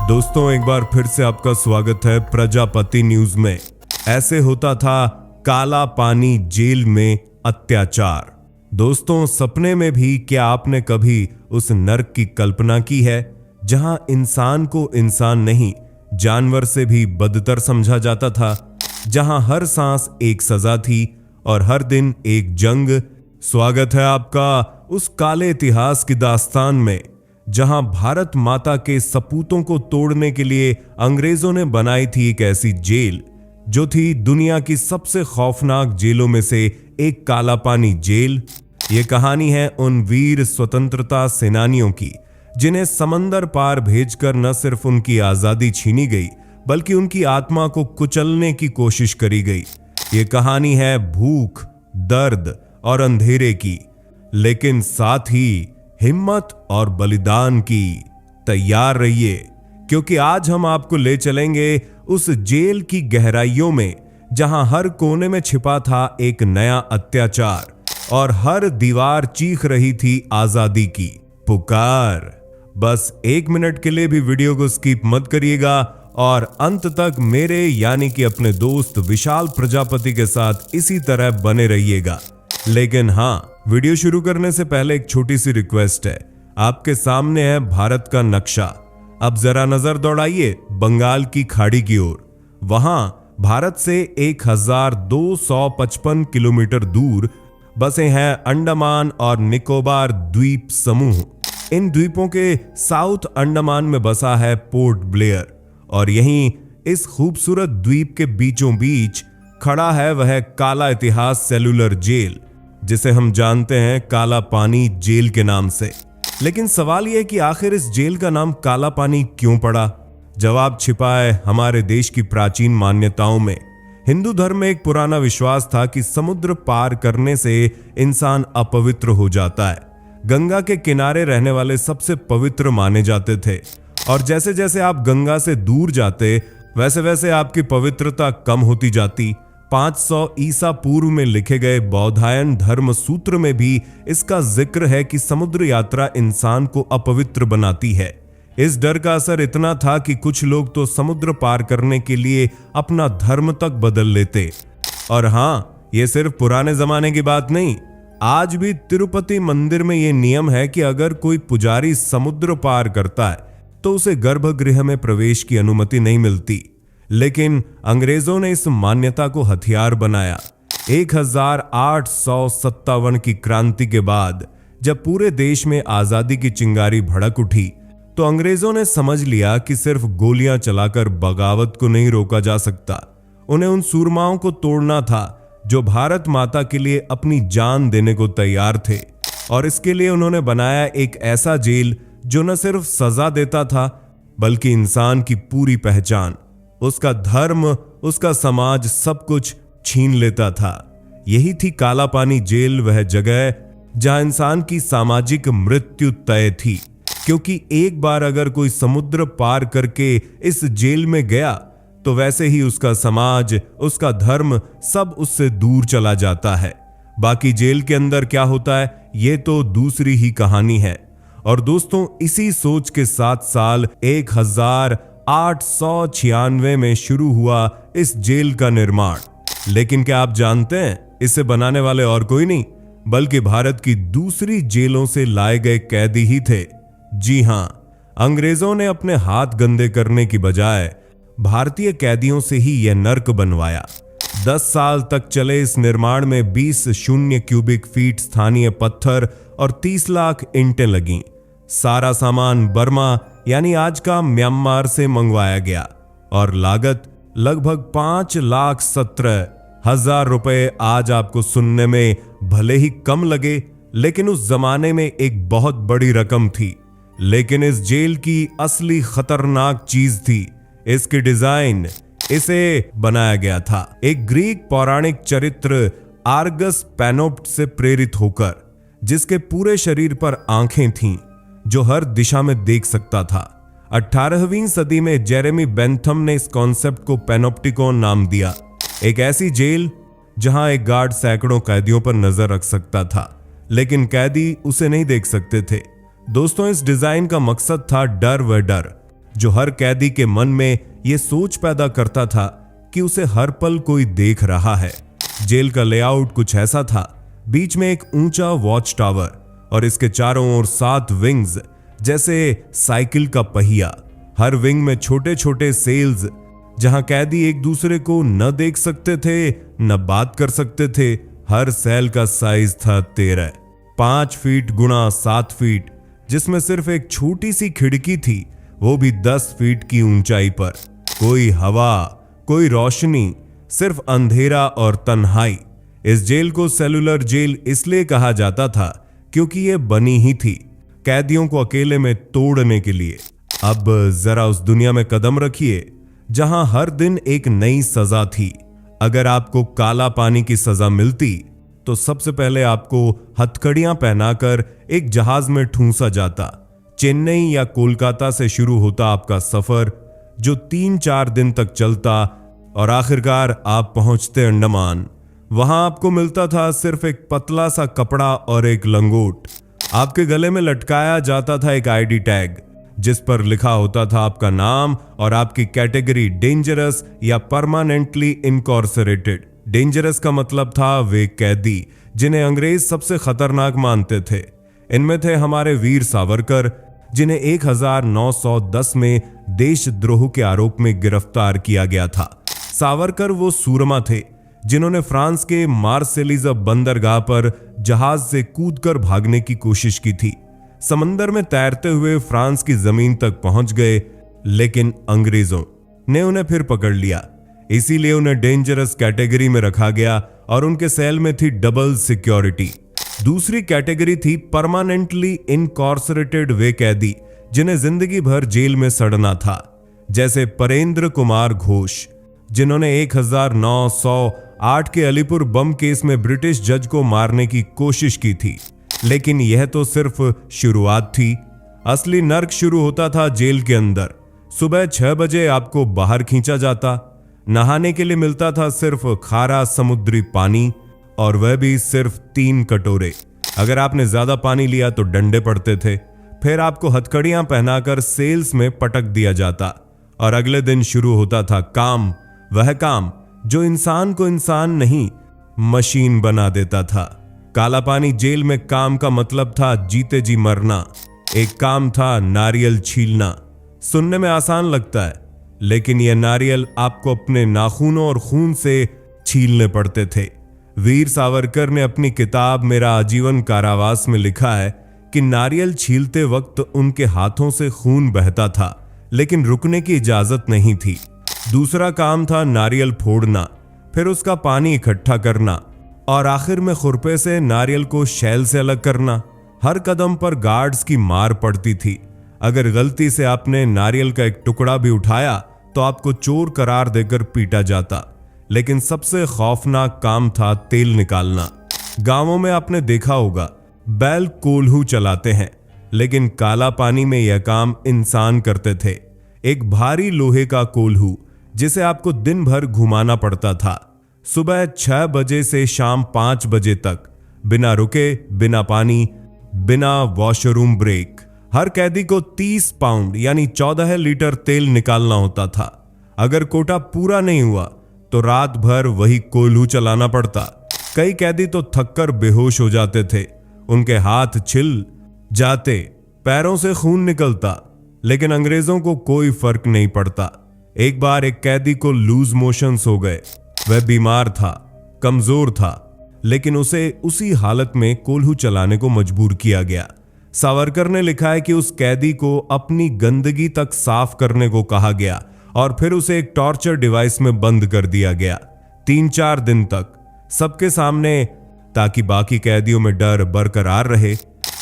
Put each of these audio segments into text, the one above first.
दोस्तों, एक बार फिर से आपका स्वागत है प्रजापति न्यूज में। ऐसे होता था काला पानी जेल में अत्याचार। दोस्तों, सपने में भी क्या आपने कभी उस नर्क की कल्पना की है जहां इंसान को इंसान नहीं जानवर से भी बदतर समझा जाता था, जहां हर सांस एक सजा थी और हर दिन एक जंग। स्वागत है आपका उस काले इतिहास की दास्तान में जहां भारत माता के सपूतों को तोड़ने के लिए अंग्रेजों ने बनाई थी एक ऐसी जेल जो थी दुनिया की सबसे खौफनाक जेलों में से एक, काला पानी जेल। ये कहानी है उन वीर स्वतंत्रता सेनानियों की जिन्हें समंदर पार भेजकर न सिर्फ उनकी आजादी छीनी गई बल्कि उनकी आत्मा को कुचलने की कोशिश करी गई। ये कहानी है भूख, दर्द और अंधेरे की, लेकिन साथ ही हिम्मत और बलिदान की। तैयार रहिए, क्योंकि आज हम आपको ले चलेंगे उस जेल की गहराइयों में जहां हर कोने में छिपा था एक नया अत्याचार और हर दीवार चीख रही थी आजादी की पुकार। बस 1 मिनट के लिए भी वीडियो को स्किप मत करिएगा और अंत तक मेरे यानी कि अपने दोस्त विशाल प्रजापति के साथ इसी तरह बने रहिएगा। लेकिन हाँ, वीडियो शुरू करने से पहले एक छोटी सी रिक्वेस्ट है। आपके सामने है भारत का नक्शा। अब जरा नजर दौड़ाइए बंगाल की खाड़ी की ओर। वहां भारत से 1255 किलोमीटर दूर बसे हैं अंडमान और निकोबार द्वीप समूह। इन द्वीपों के साउथ अंडमान में बसा है पोर्ट ब्लेयर और यहीं इस खूबसूरत द्वीप के बीचों बीच खड़ा है वह काला इतिहास सेलुलर जेल जिसे हम जानते हैं काला पानी जेल के नाम से। लेकिन सवाल यह कि आखिर इस जेल का नाम काला पानी क्यों पड़ा? जवाब छिपा है हमारे देश की प्राचीन मान्यताओं में। हिंदू धर्म में एक पुराना विश्वास था कि समुद्र पार करने से इंसान अपवित्र हो जाता है। गंगा के किनारे रहने वाले सबसे पवित्र माने जाते थे और जैसे जैसे आप गंगा से दूर जाते वैसे वैसे आपकी पवित्रता कम होती जाती। 500 ईसा पूर्व में लिखे गए बौधायन धर्म सूत्र में भी इसका जिक्र है कि समुद्र यात्रा इंसान को अपवित्र बनाती है। इस डर का असर इतना था कि कुछ लोग तो समुद्र पार करने के लिए अपना धर्म तक बदल लेते। और हाँ, ये सिर्फ पुराने जमाने की बात नहीं, आज भी तिरुपति मंदिर में ये नियम है कि अगर कोई पुजारी समुद्र पार करता है तो उसे गर्भगृह में प्रवेश की अनुमति नहीं मिलती। लेकिन अंग्रेजों ने इस मान्यता को हथियार बनाया। 1857 की क्रांति के बाद जब पूरे देश में आजादी की चिंगारी भड़क उठी तो अंग्रेजों ने समझ लिया कि सिर्फ गोलियां चलाकर बगावत को नहीं रोका जा सकता। उन्हें उन सूरमाओं को तोड़ना था जो भारत माता के लिए अपनी जान देने को तैयार थे। और इसके लिए उन्होंने बनाया एक ऐसा जेल जो न सिर्फ सजा देता था बल्कि इंसान की पूरी पहचान, उसका धर्म, उसका समाज, सब कुछ छीन लेता था। यही थी काला पानी जेल, वह जगह जहां इंसान की सामाजिक मृत्यु तय थी। क्योंकि एक बार अगर कोई समुद्र पार करके इस जेल में गया तो वैसे ही उसका समाज, उसका धर्म सब उससे दूर चला जाता है। बाकी जेल के अंदर क्या होता है ये तो दूसरी ही कहानी है। और दोस्तों, इसी सोच के साथ साल 1896 में शुरू हुआ इस जेल का निर्माण। लेकिन क्या आप जानते हैं इसे बनाने वाले और कोई नहीं बल्कि भारत की दूसरी जेलों से लाए गए कैदी ही थे। जी हां, अंग्रेजों ने अपने हाथ गंदे करने की बजाय भारतीय कैदियों से ही यह नर्क बनवाया। 10 साल तक चले इस निर्माण में 20 शून्य क्यूबिक फीट स्थानीय पत्थर और 30 लाख ईंटें लगीं। सारा सामान बर्मा यानी आज का म्यांमार से मंगवाया गया और लागत लगभग 5,17,000 रुपए। आज आपको सुनने में भले ही कम लगे लेकिन उस जमाने में एक बहुत बड़ी रकम थी। लेकिन इस जेल की असली खतरनाक चीज थी इसकी डिजाइन। इसे बनाया गया था एक ग्रीक पौराणिक चरित्र आर्गस पैनोप्ट से प्रेरित होकर, जिसके पूरे शरीर पर आंखें थीं जो हर दिशा में देख सकता था। 18वीं सदी में जेरेमी बेंथम ने इस कॉन्सेप्ट को पैनोप्टिकॉन नाम दिया। एक ऐसी जेल जहां एक गार्ड सैकड़ों कैदियों पर नजर रख सकता था लेकिन कैदी उसे नहीं देख सकते थे। दोस्तों, इस डिजाइन का मकसद था डर व डर। जो हर कैदी के मन में यह सोच पैदा करता था कि उसे हर पल कोई देख रहा है। जेल का लेआउट कुछ ऐसा था, बीच में एक ऊंचा वॉच टावर और इसके चारों ओर 7 विंग्स, जैसे साइकिल का पहिया। हर विंग में छोटे छोटे सेल्स, जहां कैदी एक दूसरे को न देख सकते थे न बात कर सकते थे। हर सेल का साइज था 13, 5 फीट गुणा 7 फीट, जिसमें सिर्फ एक छोटी सी खिड़की थी, वो भी 10 फीट की ऊंचाई पर। कोई हवा, कोई रोशनी, सिर्फ अंधेरा और तन्हाई। इस जेल को सेलुलर जेल इसलिए कहा जाता था क्योंकि ये बनी ही थी कैदियों को अकेले में तोड़ने के लिए। अब जरा उस दुनिया में कदम रखिए जहां हर दिन एक नई सजा थी। अगर आपको काला पानी की सजा मिलती तो सबसे पहले आपको हथकड़ियां पहनाकर एक जहाज में ठूंसा जाता। चेन्नई या कोलकाता से शुरू होता आपका सफर, जो 3-4 दिन तक चलता और आखिरकार आप पहुंचते अंडमान। वहां आपको मिलता था सिर्फ एक पतला सा कपड़ा और एक लंगोट। आपके गले में लटकाया जाता था एक आईडी टैग, जिस पर लिखा होता था आपका नाम और आपकी कैटेगरी, डेंजरस या परमानेंटली इनकॉर्पोरेटेड। डेंजरस का मतलब था वे कैदी जिन्हें अंग्रेज सबसे खतरनाक मानते थे। इनमें थे हमारे वीर सावरकर, जिन्हें 1910 में देशद्रोह के आरोप में गिरफ्तार किया गया था। सावरकर वो सूरमा थे जिन्होंने फ्रांस के मार्सेलिज़ बंदरगाह पर जहाज से कूदकर भागने की कोशिश की थी। समंदर में तैरते हुए फ्रांस की जमीन तक पहुंच गए, लेकिन अंग्रेजों ने उन्हें फिर पकड़ लिया। इसीलिए उन्हें डेंजरस कैटेगरी में रखा गया और उनके सेल में थी डबल सिक्योरिटी। दूसरी कैटेगरी थी परमानेंटली इनकॉर्पोरेटेड, वे कैदी जिन्हें जिंदगी भर जेल में सड़ना था, जैसे परेंद्र कुमार घोष, जिन्होंने 1908 के अलीपुर बम केस में ब्रिटिश जज को मारने की कोशिश की थी। लेकिन यह तो सिर्फ शुरुआत थी। असली नर्क शुरू होता था जेल के अंदर। सुबह 6 बजे आपको बाहर खींचा जाता। नहाने के लिए मिलता था सिर्फ खारा समुद्री पानी, और वह भी सिर्फ 3 कटोरे। अगर आपने ज्यादा पानी लिया तो डंडे पड़ते थे। फिर आपको हथकड़ियां पहनाकर सेल्स में पटक दिया जाता और अगले दिन शुरू होता था काम, वह काम जो इंसान को इंसान नहीं, मशीन बना देता था। काला पानी जेल में काम का मतलब था जीते जी मरना। एक काम था नारियल छीलना। सुनने में आसान लगता है, लेकिन यह नारियल आपको अपने नाखूनों और खून से छीलने पड़ते थे। वीर सावरकर ने अपनी किताब मेरा आजीवन कारावास में लिखा है कि नारियल छीलते वक्त उनके हाथों से खून बहता था, लेकिन रुकने की इजाजत नहीं थी। दूसरा काम था नारियल फोड़ना, फिर उसका पानी इकट्ठा करना और आखिर में खुरपे से नारियल को शैल से अलग करना। हर कदम पर गार्ड्स की मार पड़ती थी। अगर गलती से आपने नारियल का एक टुकड़ा भी उठाया तो आपको चोर करार देकर पीटा जाता। लेकिन सबसे खौफनाक काम था तेल निकालना। गांवों में आपने देखा होगा बैल कोल्हू चलाते हैं, लेकिन काला पानी में यह काम इंसान करते थे। एक भारी लोहे का कोल्हू जिसे आपको दिन भर घुमाना पड़ता था, सुबह 6 बजे से शाम 5 बजे तक, बिना रुके, बिना पानी, बिना वॉशरूम ब्रेक। हर कैदी को 30 पाउंड यानी 14 लीटर तेल निकालना होता था। अगर कोटा पूरा नहीं हुआ तो रात भर वही कोल्हू चलाना पड़ता। कई कैदी तो थककर बेहोश हो जाते थे, उनके हाथ छिल जाते, पैरों से खून निकलता, लेकिन अंग्रेजों को कोई फर्क नहीं पड़ता। एक बार एक कैदी को लूज मोशंस हो गए। वह बीमार था, कमजोर था, लेकिन उसे उसी हालत में कोल्हू चलाने को मजबूर किया गया। सावरकर ने लिखा है कि उस कैदी को अपनी गंदगी तक साफ करने को कहा गया और फिर उसे एक टॉर्चर डिवाइस में बंद कर दिया गया 3-4 दिन तक, सबके सामने, ताकि बाकी कैदियों में डर बरकरार रहे।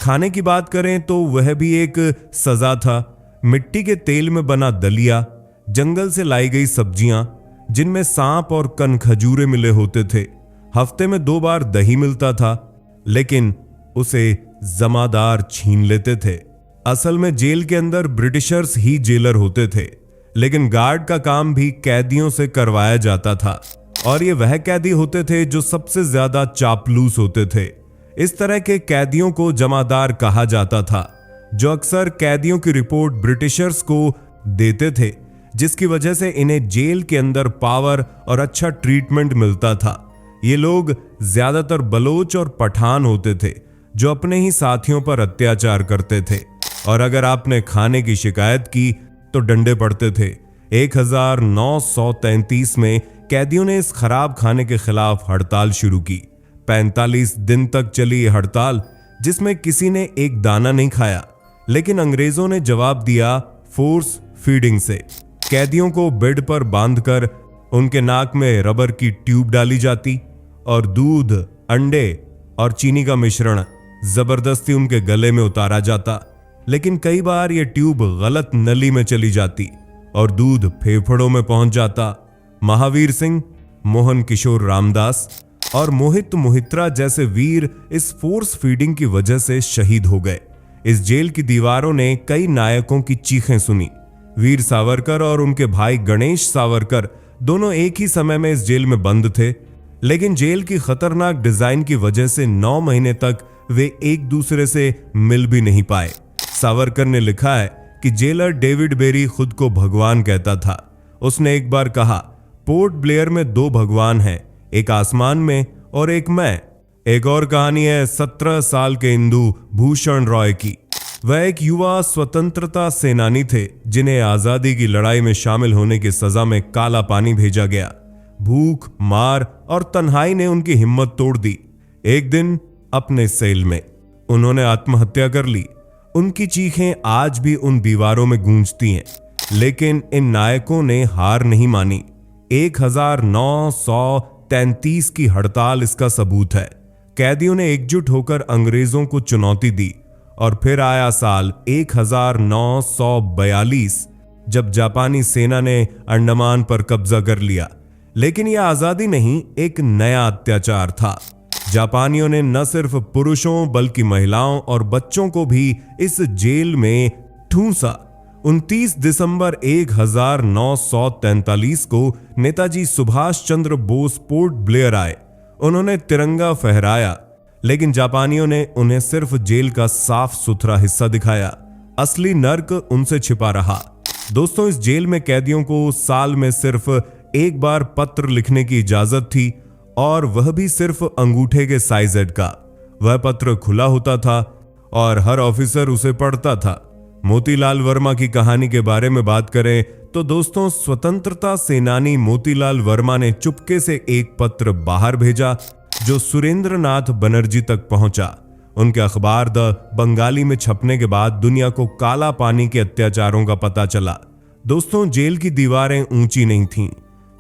खाने की बात करें तो वह भी एक सजा था। मिट्टी के तेल में बना दलिया, जंगल से लाई गई सब्जियां जिनमें सांप और कनखजूरे मिले होते थे। हफ्ते में 2 बार दही मिलता था, लेकिन उसे जमादार छीन लेते थे। असल में जेल के अंदर ब्रिटिशर्स ही जेलर होते थे, लेकिन गार्ड का काम भी कैदियों से करवाया जाता था, और ये वह कैदी होते थे जो सबसे ज्यादा चापलूस होते थे। इस तरह के कैदियों को जमादार कहा जाता था, जो अक्सर कैदियों की रिपोर्ट ब्रिटिशर्स को देते थे, जिसकी वजह से इन्हें जेल के अंदर पावर और अच्छा ट्रीटमेंट मिलता था। ये लोग ज्यादातर बलोच और पठान होते थे जो अपने ही साथियों पर अत्याचार करते थे, और अगर आपने खाने की शिकायत की तो डंडे पड़ते थे। 1933 में कैदियों ने इस खराब खाने के खिलाफ हड़ताल शुरू की। 45 दिन तक चली ये हड़ताल, जिसमें किसी ने एक दाना नहीं खाया, लेकिन अंग्रेजों ने जवाब दिया फोर्स फीडिंग से। कैदियों को बेड पर बांधकर उनके नाक में रबर की ट्यूब डाली जाती और दूध, अंडे और चीनी का मिश्रण जबरदस्ती उनके गले में उतारा जाता। लेकिन कई बार यह ट्यूब गलत नली में चली जाती और दूध फेफड़ों में पहुंच जाता। महावीर सिंह, मोहन किशोर रामदास और मोहित मोहित्रा जैसे वीर इस फोर्स फीडिंग की वजह से शहीद हो गए। इस जेल की दीवारों ने कई नायकों की चीखें सुनी। वीर सावरकर और उनके भाई गणेश सावरकर दोनों एक ही समय में इस जेल में बंद थे, लेकिन जेल की खतरनाक डिजाइन की वजह से 9 महीने तक वे एक दूसरे से मिल भी नहीं पाए। सावरकर ने लिखा है कि जेलर डेविड बेरी खुद को भगवान कहता था। उसने एक बार कहा, पोर्ट ब्लेयर में 2 भगवान हैं, एक आसमान में और एक मैं। एक और कहानी है 17 साल के इंदु भूषण रॉय की। वह एक युवा स्वतंत्रता सेनानी थे जिन्हें आजादी की लड़ाई में शामिल होने की सजा में काला पानी भेजा गया। भूख, मार और तन्हाई ने उनकी हिम्मत तोड़ दी। एक दिन अपने सेल में उन्होंने आत्महत्या कर ली। उनकी चीखें आज भी उन दीवारों में गूंजती हैं, लेकिन इन नायकों ने हार नहीं मानी। 1933 की हड़ताल इसका सबूत है। कैदियों ने एकजुट होकर अंग्रेजों को चुनौती दी और फिर आया साल 1942 जब जापानी सेना ने अंडमान पर कब्जा कर लिया। लेकिन यह आजादी नहीं, एक नया अत्याचार था। जापानियों ने न सिर्फ पुरुषों बल्कि महिलाओं और बच्चों को भी इस जेल में ठूंसा। 29 दिसंबर 1943 को नेताजी सुभाष चंद्र बोस पोर्ट ब्लेयर आए। उन्होंने तिरंगा फहराया, लेकिन जापानियों ने उन्हें सिर्फ जेल का साफ सुथरा हिस्सा दिखाया। असली नर्क उनसे छिपा रहा। दोस्तों, इस जेल में कैदियों को साल में सिर्फ एक बार पत्र लिखने की इजाजत थी, और वह भी सिर्फ अंगूठे के साइज का। वह पत्र खुला होता था और हर ऑफिसर उसे पढ़ता था। मोतीलाल वर्मा की कहानी के बारे में बात करें तो दोस्तों, स्वतंत्रता सेनानी मोतीलाल वर्मा ने चुपके से एक पत्र बाहर भेजा जो सुरेंद्रनाथ बनर्जी तक पहुंचा। उनके अखबार द बंगाली में छपने के बाद दुनिया को काला पानी के अत्याचारों का पता चला। दोस्तों, जेल की दीवारें ऊंची नहीं थीं,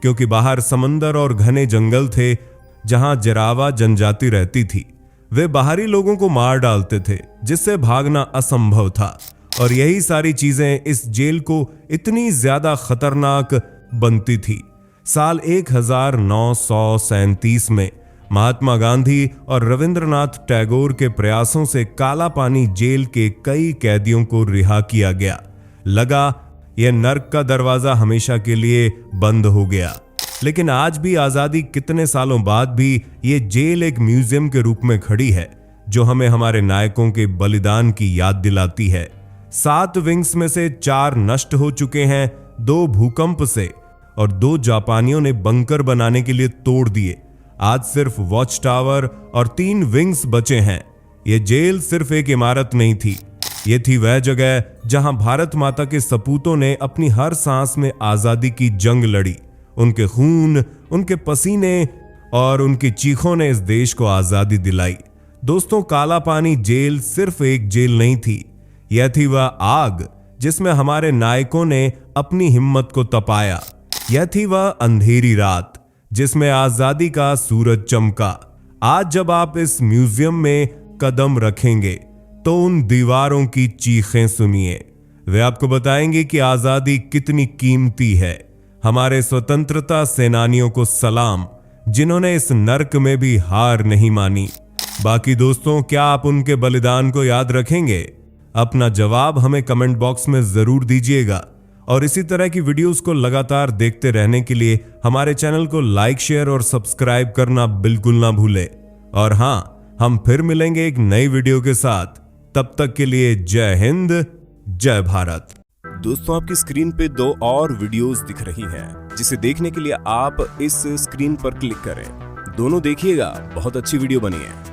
क्योंकि बाहर समंदर और घने जंगल थे जहां जरावा जनजाति रहती थी। वे बाहरी लोगों को मार डालते थे, जिससे भागना असंभव था, और यही सारी चीजें इस जेल को इतनी ज्यादा खतरनाक बनती थी। साल 1937 में महात्मा गांधी और रविंद्रनाथ टैगोर के प्रयासों से काला पानी जेल के कई कैदियों को रिहा किया गया। लगा यह नर्क का दरवाजा हमेशा के लिए बंद हो गया, लेकिन आज भी आजादी कितने सालों बाद भी ये जेल एक म्यूजियम के रूप में खड़ी है, जो हमें हमारे नायकों के बलिदान की याद दिलाती है। 7 विंग्स में से 4 नष्ट हो चुके हैं, 2 भूकंप से, और 2 जापानियों ने बंकर बनाने के लिए तोड़ दिए। आज सिर्फ वॉच टावर और 3 विंग्स बचे हैं। यह जेल सिर्फ एक इमारत नहीं थी, ये थी वह जगह जहां भारत माता के सपूतों ने अपनी हर सांस में आजादी की जंग लड़ी। उनके खून, उनके पसीने और उनकी चीखों ने इस देश को आजादी दिलाई। दोस्तों, काला पानी जेल सिर्फ एक जेल नहीं थी, यह थी वह आग जिसमें हमारे नायकों ने अपनी हिम्मत को तपाया। यह थी वह अंधेरी रात जिसमें आजादी का सूरज चमका। आज जब आप इस म्यूजियम में कदम रखेंगे तो उन दीवारों की चीखें सुनिए। वे आपको बताएंगे कि आजादी कितनी कीमती है। हमारे स्वतंत्रता सेनानियों को सलाम, जिन्होंने इस नर्क में भी हार नहीं मानी। बाकी दोस्तों, क्या आप उनके बलिदान को याद रखेंगे? अपना जवाब हमें कमेंट बॉक्स में जरूर दीजिएगा, और इसी तरह की वीडियोस को लगातार देखते रहने के लिए हमारे चैनल को लाइक, शेयर और सब्सक्राइब करना बिल्कुल ना भूलें। और हाँ, हम फिर मिलेंगे एक नई वीडियो के साथ। तब तक के लिए जय हिंद, जय भारत। दोस्तों आपकी स्क्रीन पे 2 और वीडियोस दिख रही हैं, जिसे देखने के लिए आप इस स्क्रीन पर क्लिक करें। दोनों देखिएगा, बहुत अच्छी वीडियो बनी है।